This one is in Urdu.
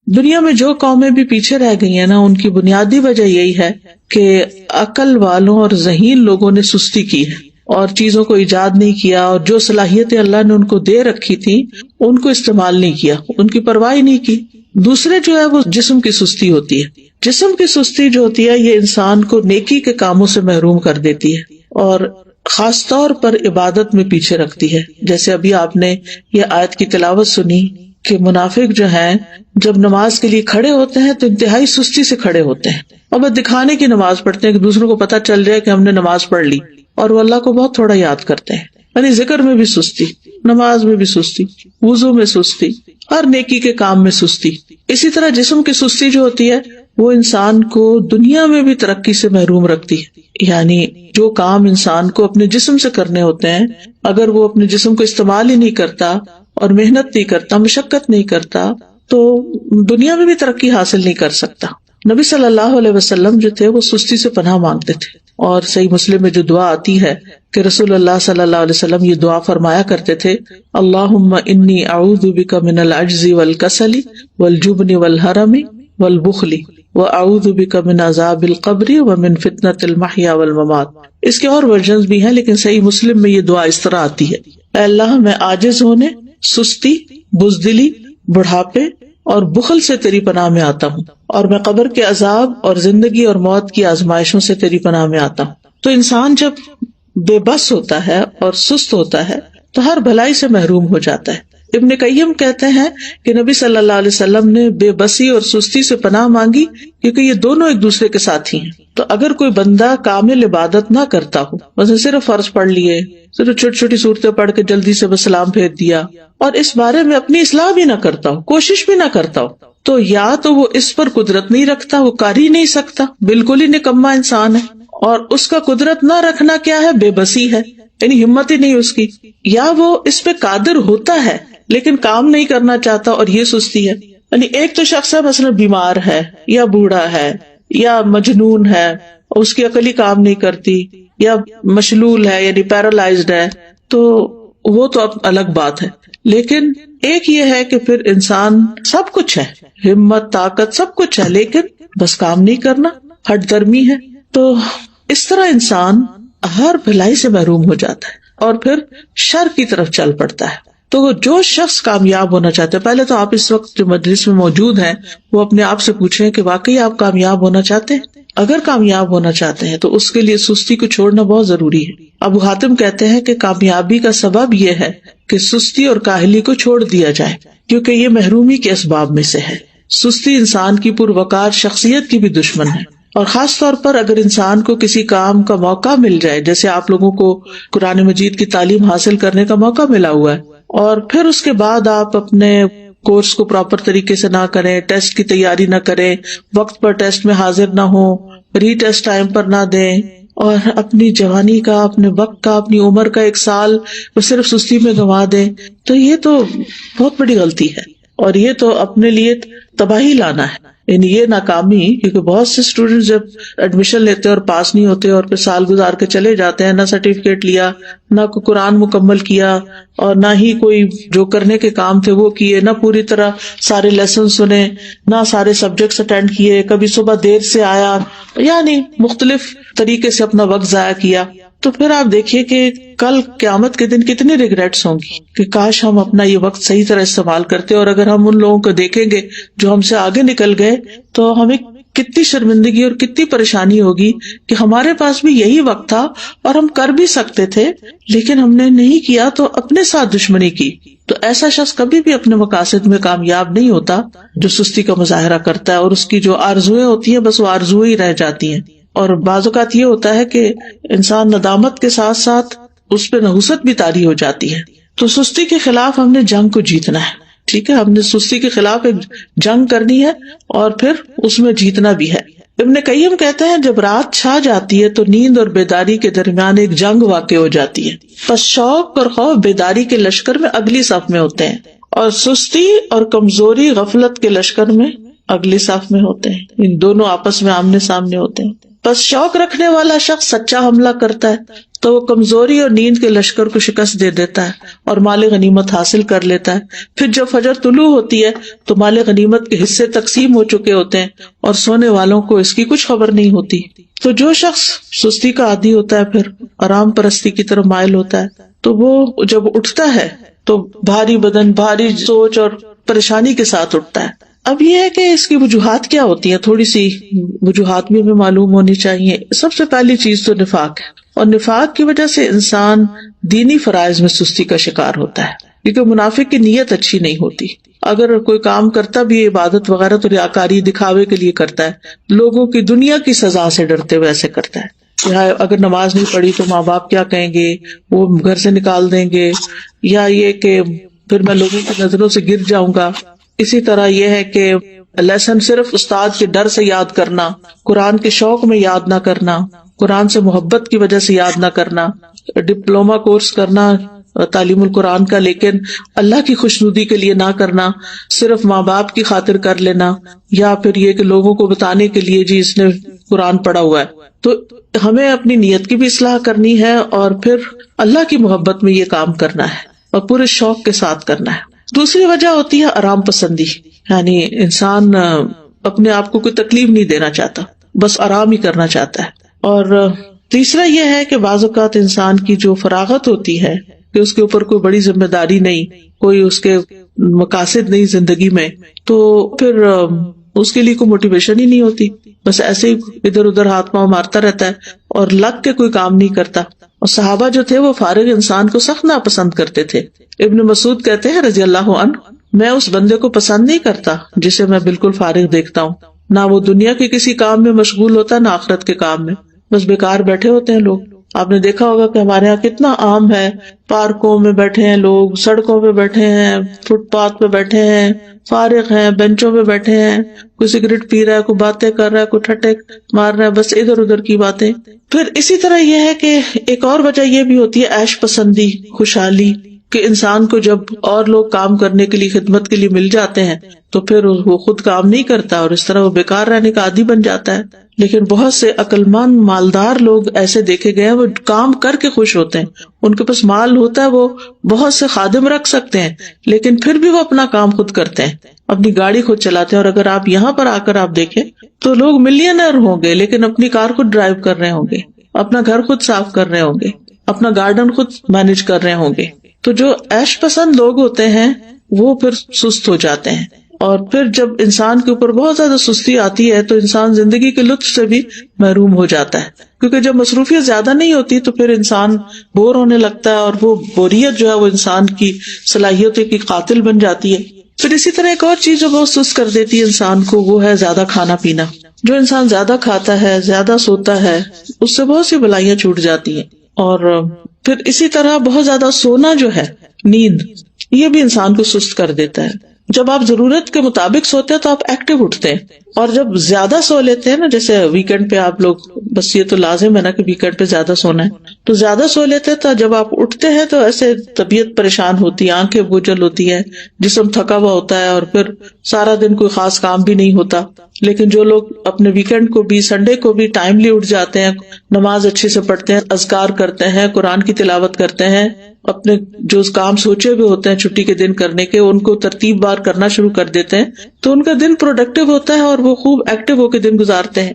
دنیا میں جو قومیں بھی پیچھے رہ گئی ہیں نا، ان کی بنیادی وجہ یہی ہے کہ عقل والوں اور ذہین لوگوں نے سستی کی ہے اور چیزوں کو ایجاد نہیں کیا، اور جو صلاحیتیں اللہ نے ان کو دے رکھی تھی ان کو استعمال نہیں کیا، ان کی پرواہ نہیں کی۔ دوسرے جو ہے وہ جسم کی سستی ہوتی ہے۔ جسم کی سستی جو ہوتی ہے یہ انسان کو نیکی کے کاموں سے محروم کر دیتی ہے اور خاص طور پر عبادت میں پیچھے رکھتی ہے۔ جیسے ابھی آپ نے یہ آیت کی تلاوت سنی کہ منافق جو ہیں جب نماز کے لیے کھڑے ہوتے ہیں تو انتہائی سستی سے کھڑے ہوتے ہیں، اور بس دکھانے کی نماز پڑھتے ہیں کہ دوسروں کو پتہ چل جائے کہ ہم نے نماز پڑھ لی، اور وہ اللہ کو بہت تھوڑا یاد کرتے ہیں۔ یعنی ذکر میں بھی سستی، نماز میں بھی سستی، وضو میں سستی، ہر نیکی کے کام میں سستی۔ اسی طرح جسم کی سستی جو ہوتی ہے وہ انسان کو دنیا میں بھی ترقی سے محروم رکھتی ہے۔ یعنی جو کام انسان کو اپنے جسم سے کرنے ہوتے ہیں، اگر وہ اپنے جسم کو استعمال ہی نہیں کرتا اور محنت نہیں کرتا، مشقت نہیں کرتا، تو دنیا میں بھی ترقی حاصل نہیں کر سکتا۔ نبی صلی اللہ علیہ وسلم جو تھے وہ سستی سے پناہ مانگتے تھے، اور صحیح مسلم میں جو دعا آتی ہے کہ رسول اللہ صلی اللہ علیہ وسلم یہ دعا فرمایا کرتے تھے، اللہم انی اعوذ بک من العجز والکسل والجبن والحرم والبخل واعوذ بک من عذاب القبر ومن فتنۃ المحیا والممات۔ اس کے اور ورژنز بھی ہیں، لیکن صحیح مسلم میں یہ دعا اس طرح آتی ہے، اے اللہ میں عاجز ہونے، سستی، بزدلی، بڑھاپے اور بخل سے تیری پناہ میں آتا ہوں، اور میں قبر کے عذاب اور زندگی اور موت کی آزمائشوں سے تیری پناہ میں آتا ہوں۔ تو انسان جب بے بس ہوتا ہے اور سست ہوتا ہے تو ہر بھلائی سے محروم ہو جاتا ہے۔ ابن قیم کہتے ہیں کہ نبی صلی اللہ علیہ وسلم نے بے بسی اور سستی سے پناہ مانگی کیونکہ یہ دونوں ایک دوسرے کے ساتھی ہیں۔ تو اگر کوئی بندہ کامل عبادت نہ کرتا ہو، مثلا صرف فرض پڑھ لیے، صرف چھوٹی چھوٹی صورتیں پڑھ کے جلدی سے بس سلام پھیر دیا، اور اس بارے میں اپنی اصلاح بھی نہ کرتا ہو، کوشش بھی نہ کرتا ہو، تو یا تو وہ اس پر قدرت نہیں رکھتا، وہ کر ہی نہیں سکتا، بالکل ہی نکما انسان ہے، اور اس کا قدرت نہ رکھنا کیا ہے؟ بے بسی ہے، یعنی ہمت ہی نہیں اس کی، یا وہ اس پہ قادر ہوتا ہے لیکن کام نہیں کرنا چاہتا، اور یہ سستی ہے۔ یعنی ایک تو شخص ہے مثلا بیمار ہے یا بوڑھا ہے یا مجنون ہے، اس کی عقل ہی کام نہیں کرتی، یا مشلول ہے یعنی پیرالائزڈ ہے، تو وہ تو اب الگ بات ہے۔ لیکن ایک یہ ہے کہ پھر انسان سب کچھ ہے، ہمت، طاقت، سب کچھ ہے، لیکن بس کام نہیں کرنا، ہٹ درمی ہے۔ تو اس طرح انسان ہر بھلائی سے محروم ہو جاتا ہے اور پھر شر کی طرف چل پڑتا ہے۔ تو جو شخص کامیاب ہونا چاہتا ہے، پہلے تو آپ اس وقت جو مجلس میں موجود ہیں وہ اپنے آپ سے پوچھیں کہ واقعی آپ کامیاب ہونا چاہتے ہیں؟ اگر کامیاب ہونا چاہتے ہیں تو اس کے لیے سستی کو چھوڑنا بہت ضروری ہے۔ ابو حاتم کہتے ہیں کہ کامیابی کا سبب یہ ہے کہ سستی اور کاہلی کو چھوڑ دیا جائے، کیونکہ یہ محرومی کے اسباب میں سے ہے۔ سستی انسان کی پروقار شخصیت کی بھی دشمن ہے، اور خاص طور پر اگر انسان کو کسی کام کا موقع مل جائے، جیسے آپ لوگوں کو قرآن مجید کی تعلیم حاصل کرنے کا موقع ملا ہوا ہے، اور پھر اس کے بعد آپ اپنے کورس کو پراپر طریقے سے نہ کریں، ٹیسٹ کی تیاری نہ کریں، وقت پر ٹیسٹ میں حاضر نہ ہوں، ری ٹیسٹ ٹائم پر نہ دیں، اور اپنی جوانی کا، اپنے وقت کا، اپنی عمر کا 1 سال وہ صرف سستی میں گنوا دیں، تو یہ تو بہت بڑی غلطی ہے، اور یہ تو اپنے لیے تباہی لانا ہے۔ یعنی یہ ناکامی، کیونکہ بہت سے اسٹوڈینٹ جب ایڈمیشن لیتے اور پاس نہیں ہوتے اور پھر سال گزار کے چلے جاتے ہیں، نہ سرٹیفکیٹ لیا، نہ کوئی قرآن مکمل کیا، اور نہ ہی کوئی جو کرنے کے کام تھے وہ کیے، نہ پوری طرح سارے لیسن سنے، نہ سارے سبجیکٹس اٹینڈ کیے، کبھی صبح دیر سے آیا، یعنی مختلف طریقے سے اپنا وقت ضائع کیا، تو پھر آپ دیکھیے کہ کل قیامت کے دن کتنی ریگریٹس ہوں گی کہ کاش ہم اپنا یہ وقت صحیح طرح استعمال کرتے۔ اور اگر ہم ان لوگوں کو دیکھیں گے جو ہم سے آگے نکل گئے تو ہمیں کتنی شرمندگی اور کتنی پریشانی ہوگی کہ ہمارے پاس بھی یہی وقت تھا اور ہم کر بھی سکتے تھے لیکن ہم نے نہیں کیا، تو اپنے ساتھ دشمنی کی۔ تو ایسا شخص کبھی بھی اپنے مقاصد میں کامیاب نہیں ہوتا جو سستی کا مظاہرہ کرتا ہے، اور اس کی جو آرزویں ہوتی ہیں بس وہ آرزویں ہی رہ جاتی ہیں۔ اور بعض اوقات یہ ہوتا ہے کہ انسان ندامت کے ساتھ ساتھ اس پہ نحوست بھی طاری ہو جاتی ہے۔ تو سستی کے خلاف ہم نے جنگ کو جیتنا ہے، ٹھیک ہے، ہم نے سستی کے خلاف ایک جنگ کرنی ہے اور پھر اس میں جیتنا بھی ہے۔ ابن قیم کہتے ہیں جب رات چھا جاتی ہے تو نیند اور بیداری کے درمیان ایک جنگ واقع ہو جاتی ہے، پس شوق اور خوف بیداری کے لشکر میں اگلی صف میں ہوتے ہیں، اور سستی اور کمزوری غفلت کے لشکر میں اگلی صف میں ہوتے ہیں، ان دونوں آپس میں آمنے سامنے ہوتے ہیں۔ بس شوق رکھنے والا شخص سچا حملہ کرتا ہے تو وہ کمزوری اور نیند کے لشکر کو شکست دے دیتا ہے اور مال غنیمت حاصل کر لیتا ہے. پھر جب فجر طلوع ہوتی ہے تو مال غنیمت کے حصے تقسیم ہو چکے ہوتے ہیں اور سونے والوں کو اس کی کچھ خبر نہیں ہوتی. تو جو شخص سستی کا عادی ہوتا ہے پھر آرام پرستی کی طرف مائل ہوتا ہے تو وہ جب اٹھتا ہے تو بھاری بدن، بھاری سوچ اور پریشانی کے ساتھ اٹھتا ہے. اب یہ ہے کہ اس کی وجوہات کیا ہوتی ہیں، تھوڑی سی وجوہات بھی ہمیں معلوم ہونی چاہیے. سب سے پہلی چیز تو نفاق ہے، اور نفاق کی وجہ سے انسان دینی فرائض میں سستی کا شکار ہوتا ہے، کیونکہ منافق کی نیت اچھی نہیں ہوتی. اگر کوئی کام کرتا بھی عبادت وغیرہ تو ریاکاری دکھاوے کے لیے کرتا ہے، لوگوں کی دنیا کی سزا سے ڈرتے ہوئے ایسے کرتا ہے. اگر نماز نہیں پڑھی تو ماں باپ کیا کہیں گے، وہ گھر سے نکال دیں گے، یا یہ کہ پھر میں لوگوں کی نظروں سے گر جاؤں گا. اسی طرح یہ ہے کہ لیسن صرف استاد کے ڈر سے یاد کرنا، قرآن کے شوق میں یاد نہ کرنا، قرآن سے محبت کی وجہ سے یاد نہ کرنا، ڈپلومہ کورس کرنا تعلیم القرآن کا لیکن اللہ کی خوشنودی کے لیے نہ کرنا، صرف ماں باپ کی خاطر کر لینا، یا پھر یہ کہ لوگوں کو بتانے کے لیے جی اس نے قرآن پڑھا ہوا ہے. تو ہمیں اپنی نیت کی بھی اصلاح کرنی ہے اور پھر اللہ کی محبت میں یہ کام کرنا ہے اور پورے شوق کے ساتھ کرنا ہے. دوسری وجہ ہوتی ہے آرام پسندی، یعنی انسان اپنے آپ کو کوئی تکلیف نہیں دینا چاہتا، بس آرام ہی کرنا چاہتا ہے. اور تیسرا یہ ہے کہ بعض اوقات انسان کی جو فراغت ہوتی ہے کہ اس کے اوپر کوئی بڑی ذمہ داری نہیں، کوئی اس کے مقاصد نہیں زندگی میں، تو پھر اس کے لیے کوئی موٹیویشن ہی نہیں ہوتی، بس ایسے ہی ادھر ادھر ہاتھ پاؤں مارتا رہتا ہے اور لگ کے کوئی کام نہیں کرتا. اور صحابہ جو تھے وہ فارغ انسان کو سخت ناپسند کرتے تھے. ابن مسعود کہتے ہیں رضی اللہ عنہ، میں اس بندے کو پسند نہیں کرتا جسے میں بالکل فارغ دیکھتا ہوں، نہ وہ دنیا کے کسی کام میں مشغول ہوتا ہے نہ آخرت کے کام میں، بس بیکار بیٹھے ہوتے ہیں لوگ. آپ نے دیکھا ہوگا کہ ہمارے یہاں کتنا عام ہے، پارکوں میں بیٹھے ہیں لوگ، سڑکوں پہ بیٹھے ہیں، فٹ پاتھ پہ بیٹھے ہیں، فارغ ہیں، بینچوں پہ بیٹھے ہیں، کوئی سگریٹ پی رہا ہے، کوئی باتیں کر رہا ہے، کوئی ٹھٹے مار رہا ہے، بس ادھر ادھر کی باتیں. پھر اسی طرح یہ ہے کہ ایک اور وجہ یہ بھی ہوتی ہے عیش پسندی، خوشحالی، کہ انسان کو جب اور لوگ کام کرنے کے لیے، خدمت کے لیے مل جاتے ہیں تو پھر وہ خود کام نہیں کرتا اور اس طرح وہ بیکار رہنے کا عادی بن جاتا ہے. لیکن بہت سے عقل مند مالدار لوگ ایسے دیکھے گئے ہیں، وہ کام کر کے خوش ہوتے ہیں، ان کے پاس مال ہوتا ہے، وہ بہت سے خادم رکھ سکتے ہیں لیکن پھر بھی وہ اپنا کام خود کرتے ہیں، اپنی گاڑی خود چلاتے ہیں. اور اگر آپ یہاں پر آ کر آپ دیکھیں تو لوگ ملینئر ہوں گے لیکن اپنی کار خود ڈرائیو کر رہے ہوں گے، اپنا گھر خود صاف کر رہے ہوں گے، اپنا گارڈن خود مینج کر رہے ہوں گے. تو جو عیش پسند لوگ ہوتے ہیں وہ پھر سست ہو جاتے ہیں، اور پھر جب انسان کے اوپر بہت زیادہ سستی آتی ہے تو انسان زندگی کے لطف سے بھی محروم ہو جاتا ہے، کیونکہ جب مصروفیت زیادہ نہیں ہوتی تو پھر انسان بور ہونے لگتا ہے، اور وہ بوریت جو ہے وہ انسان کی صلاحیتوں کی قاتل بن جاتی ہے. پھر اسی طرح ایک اور چیز جو بہت سست کر دیتی ہے انسان کو، وہ ہے زیادہ کھانا پینا. جو انسان زیادہ کھاتا ہے، زیادہ سوتا ہے، اس سے بہت سی بلائیاں چھوٹ جاتی ہیں. اور پھر اسی طرح بہت زیادہ سونا جو ہے، نیند، یہ بھی انسان کو سست کر دیتا ہے. جب آپ ضرورت کے مطابق سوتے ہیں تو آپ ایکٹیو اٹھتے ہیں، اور جب زیادہ سو لیتے ہیں نا، جیسے ویکینڈ پہ آپ لوگ، بس یہ تو لازم ہے نا کہ ویکینڈ پہ زیادہ سونا ہے، تو زیادہ سو لیتے ہیں تو جب آپ اٹھتے ہیں تو ایسے طبیعت پریشان ہوتی ہے، آنکھیں بوجھل ہوتی ہے، جسم تھکا ہوا ہوتا ہے، اور پھر سارا دن کوئی خاص کام بھی نہیں ہوتا. لیکن جو لوگ اپنے ویکینڈ کو بھی، سنڈے کو بھی ٹائملی اٹھ جاتے ہیں، نماز اچھے سے پڑھتے ہیں، اذکار کرتے ہیں، قرآن کی تلاوت کرتے ہیں، اپنے جو کام سوچے ہوئے ہوتے ہیں چھٹی کے دن کرنے کے ان کو ترتیب بار کرنا شروع کر دیتے ہیں، تو ان کا دن پروڈکٹیو ہوتا ہے اور وہ خوب ایکٹیو ہو کے دن گزارتے ہیں.